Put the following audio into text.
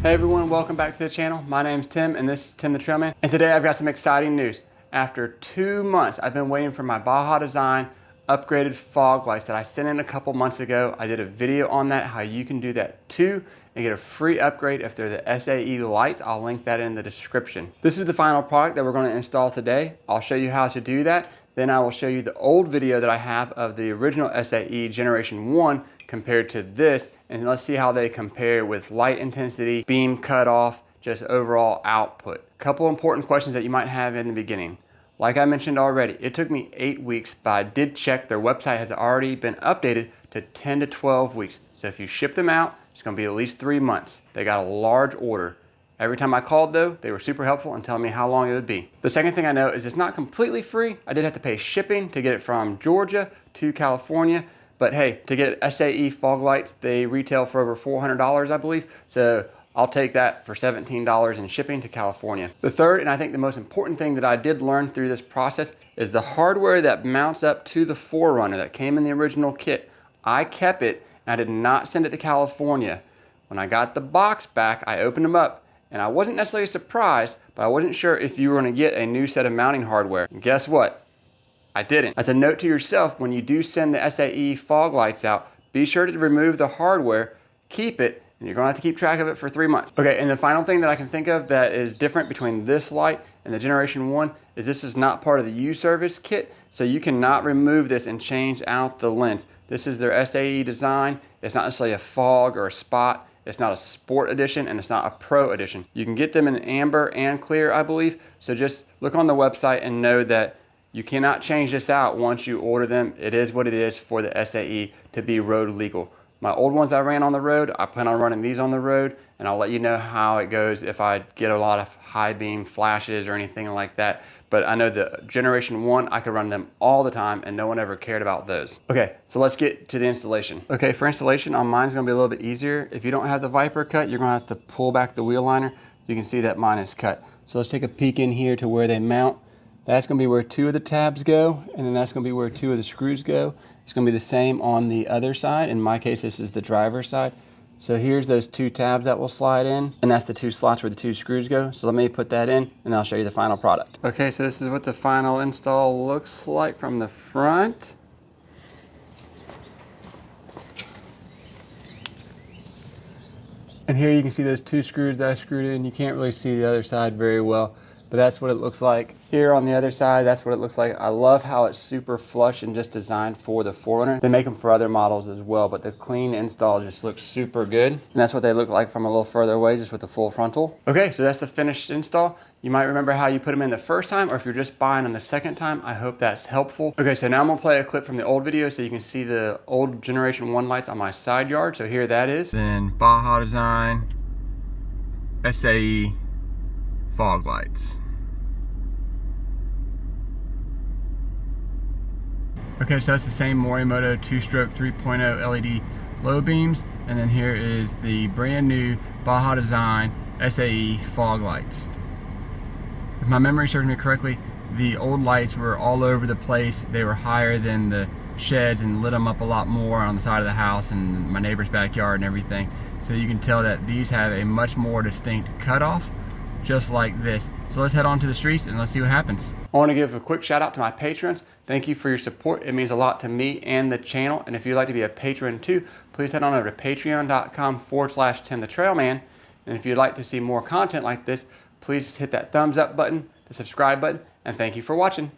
Hey everyone, welcome back to the channel. My name's Tim and this is Tim the Trailman. And today I've got some exciting news. After 2 months, I've been waiting for my Baja Design upgraded fog lights that I sent in a couple months ago. I did a video on that, how you can do that too and get a free upgrade if they're the SAE Lights. I'll link that in the description. This is the final product that we're going to install today. I'll show you how to do that. Then I will show you the old video that I have of the original SAE Generation 1 compared to this, and let's see how they compare with light intensity, beam cutoff, just overall output. Couple important questions that you might have in the beginning. Like I mentioned already, it took me 8 weeks, but I did check their website has already been updated to 10 to 12 weeks. So if you ship them out, it's gonna be at least 3 months. They got a large order. Every time I called though, they were super helpful in telling me how long it would be. The second thing I know is it's not completely free. I did have to pay shipping to get it from Georgia to California. But hey, to get SAE fog lights, they retail for over $400, I believe. So I'll take that for $17 in shipping to California. The third, and I think the most important thing that I did learn through this process is the hardware that mounts up to the 4Runner that came in the original kit. I kept it and I did not send it to California. When I got the box back, I opened them up and I wasn't necessarily surprised, but I wasn't sure if you were gonna get a new set of mounting hardware. And guess what? I didn't. As a note to yourself, when you do send the SAE fog lights out, be sure to remove the hardware, keep it, and you're gonna have to keep track of it for 3 months. Okay, and the final thing that I can think of that is different between this light and the Generation 1 is this is not part of the U-Service kit, so you cannot remove this and change out the lens. This is their SAE design. It's not necessarily a fog or a spot. It's not a sport edition and it's not a pro edition. You can get them in amber and clear, I believe, so just look on the website and know that you cannot change this out once you order them. It is what it is for the SAE to be road legal. My old ones I ran on the road, I plan on running these on the road, and I'll let you know how it goes if I get a lot of high beam flashes or anything like that. But I know the Generation 1, I could run them all the time and no one ever cared about those. Okay, so let's get to the installation. Okay, for installation on mine's gonna be a little bit easier. If you don't have the Viper cut, you're gonna have to pull back the wheel liner. You can see that mine is cut. So let's take a peek in here to where they mount. That's gonna be where 2 of the tabs go, and then that's gonna be where 2 of the screws go. It's gonna be the same on the other side. In my case, this is the driver's side. So here's those 2 tabs that will slide in, and that's the 2 slots where the 2 screws go. So let me put that in, and I'll show you the final product. Okay, so this is what the final install looks like from the front. And here you can see those 2 screws that I screwed in. You can't really see the other side very well, but that's what it looks like. Here on the other side, that's what it looks like. I love how it's super flush and just designed for the 4Runner. They make them for other models as well, but the clean install just looks super good. And that's what they look like from a little further away, just with the full frontal. Okay, so that's the finished install. You might remember how you put them in the first time, or if you're just buying them the second time, I hope that's helpful. Okay, so now I'm gonna play a clip from the old video so you can see the old Generation 1 lights on my side yard. So here that is. Then Baja Design SAE fog lights. Okay, so that's the same Morimoto 2-stroke 3.0 LED low beams, and then here is the brand new Baja Design SAE fog lights. If my memory serves me correctly, the old lights were all over the place. They were higher than the sheds and lit them up a lot more on the side of the house and my neighbor's backyard and everything. So you can tell that these have a much more distinct cutoff, just like this. So let's head on to the streets and let's see what happens. I want to give a quick shout out to my patrons. Thank you for your support. It means a lot to me and the channel. And if you'd like to be a patron too, please head on over to patreon.com/Tim the Trailman. And if you'd like to see more content like this, please hit that thumbs up button, the subscribe button, and thank you for watching.